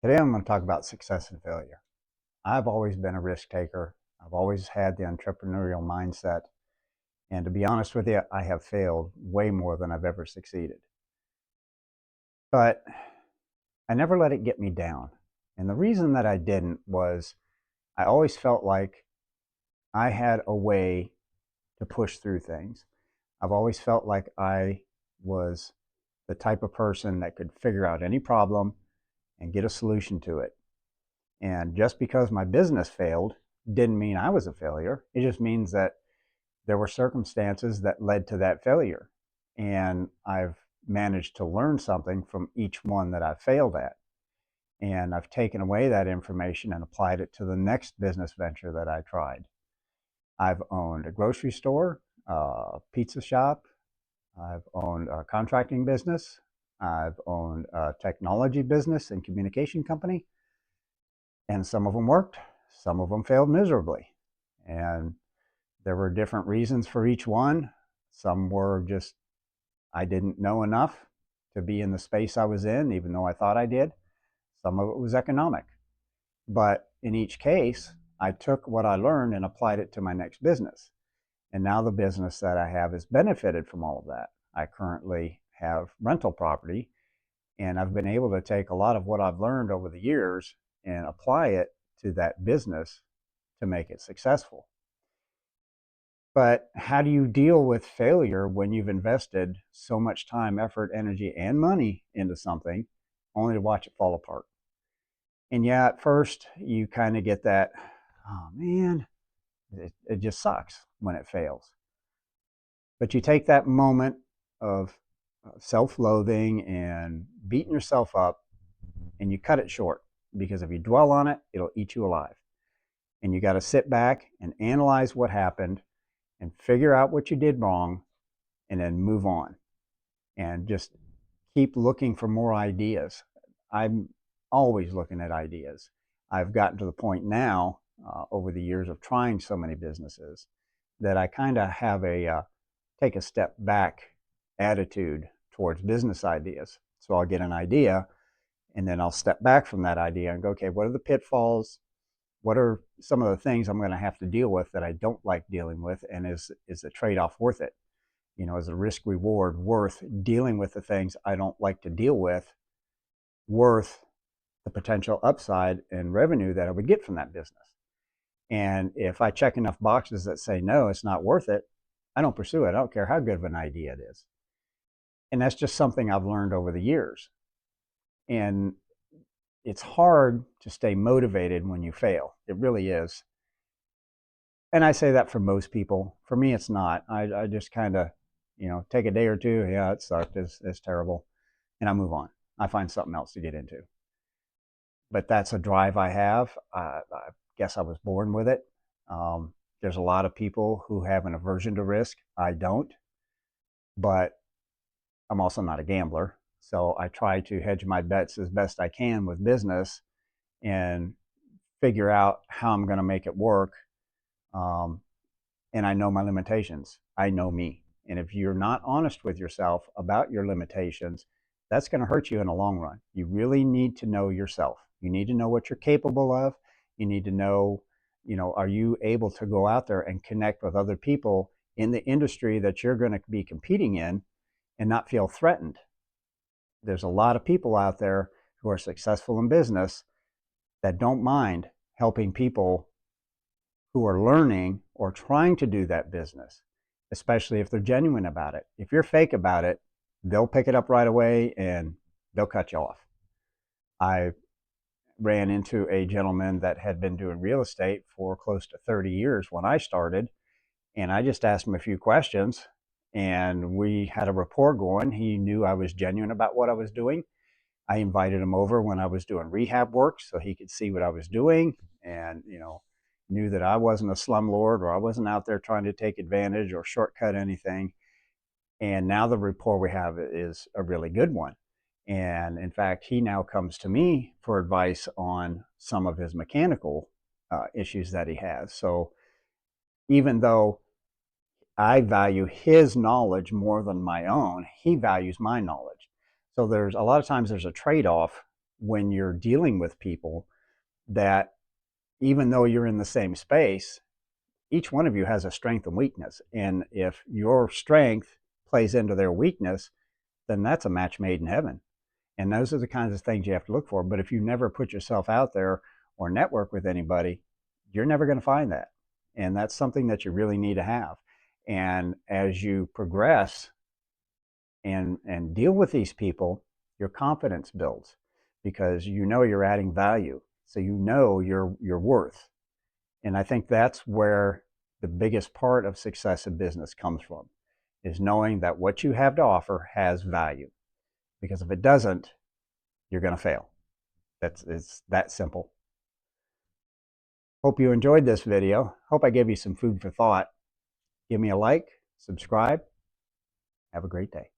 Today I'm going to talk about success and failure. I've always been a risk taker. I've always had the entrepreneurial mindset. And to be honest with you, I have failed way more than I've ever succeeded. But I never let it get me down. And the reason that I didn't was I always felt like I had a way to push through things. I've always felt like I was the type of person that could figure out any problem and get a solution to it. And just because my business failed didn't mean I was a failure. It just means that there were circumstances that led to that failure. And I've managed to learn something from each one that I've failed at. And I've taken away that information and applied it to the next business venture that I tried. I've owned a grocery store, a pizza shop, I've owned a contracting business, I've owned a technology business and communication company, and some of them worked, some of them failed miserably. And there were different reasons for each one. Some were just, I didn't know enough to be in the space I was in, even though I thought I did. Some of it was economic. But in each case, I took what I learned and applied it to my next business. And now the business that I have has benefited from all of that. I currently have rental property, and I've been able to take a lot of what I've learned over the years and apply it to that business to make it successful. But how do you deal with failure when you've invested so much time, effort, energy, and money into something only to watch it fall apart? And yeah, at first you kind of get that, oh man, it just sucks when it fails. But you take that moment of self loathing and beating yourself up and you cut it short, because if you dwell on it, it'll eat you alive. And you got to sit back and analyze what happened and figure out what you did wrong and then move on and just keep looking for more ideas. I'm always looking at ideas. I've gotten to the point now, over the years of trying so many businesses, that I kind of have a take a step back attitude towards business ideas. So I'll get an idea and then I'll step back from that idea and go, okay, what are the pitfalls? What are some of the things I'm going to have to deal with that I don't like dealing with? And is the trade off worth it? Is the risk reward worth dealing with the things I don't like to deal with, worth the potential upside and revenue that I would get from that business? And if I check enough boxes that say, no, it's not worth it, I don't pursue it. I don't care how good of an idea it is. And that's just something I've learned over the years. And it's hard to stay motivated when you fail. It really is. And I say that for most people. For me, it's not. I just kind of, take a day or two. Yeah, it sucked. It's terrible. And I move on. I find something else to get into. But that's a drive I have. I guess I was born with it. There's a lot of people who have an aversion to risk. I don't. But I'm also not a gambler. So I try to hedge my bets as best I can with business and figure out how I'm going to make it work. Um, and I know my limitations. I know me. And if you're not honest with yourself about your limitations, that's going to hurt you in the long run. You really need to know yourself. You need to know what you're capable of. You need to know, are you able to go out there and connect with other people in the industry that you're going to be competing in and not feel threatened? There's a lot of people out there who are successful in business that don't mind helping people who are learning or trying to do that business, especially if they're genuine about it. If you're fake about it, they'll pick it up right away and they'll cut you off. I ran into a gentleman that had been doing real estate for close to 30 years when I started, and I just asked him a few questions and we had a rapport going. He knew I was genuine about what I was doing. I invited him over when I was doing rehab work so he could see what I was doing and, knew that I wasn't a slumlord or I wasn't out there trying to take advantage or shortcut anything. And now the rapport we have is a really good one. And in fact, he now comes to me for advice on some of his mechanical issues that he has. So even though I value his knowledge more than my own, he values my knowledge. So there's a lot of times there's a trade-off when you're dealing with people that even though you're in the same space, each one of you has a strength and weakness. And if your strength plays into their weakness, then that's a match made in heaven. And those are the kinds of things you have to look for. But if you never put yourself out there or network with anybody, you're never going to find that. And that's something that you really need to have. And as you progress and deal with these people, your confidence builds because you know you're adding value. So you know your worth. And I think that's where the biggest part of success in business comes from, is knowing that what you have to offer has value. Because if it doesn't, you're going to fail. It's that simple. Hope you enjoyed this video. Hope I gave you some food for thought. Give me a like, subscribe. Have a great day.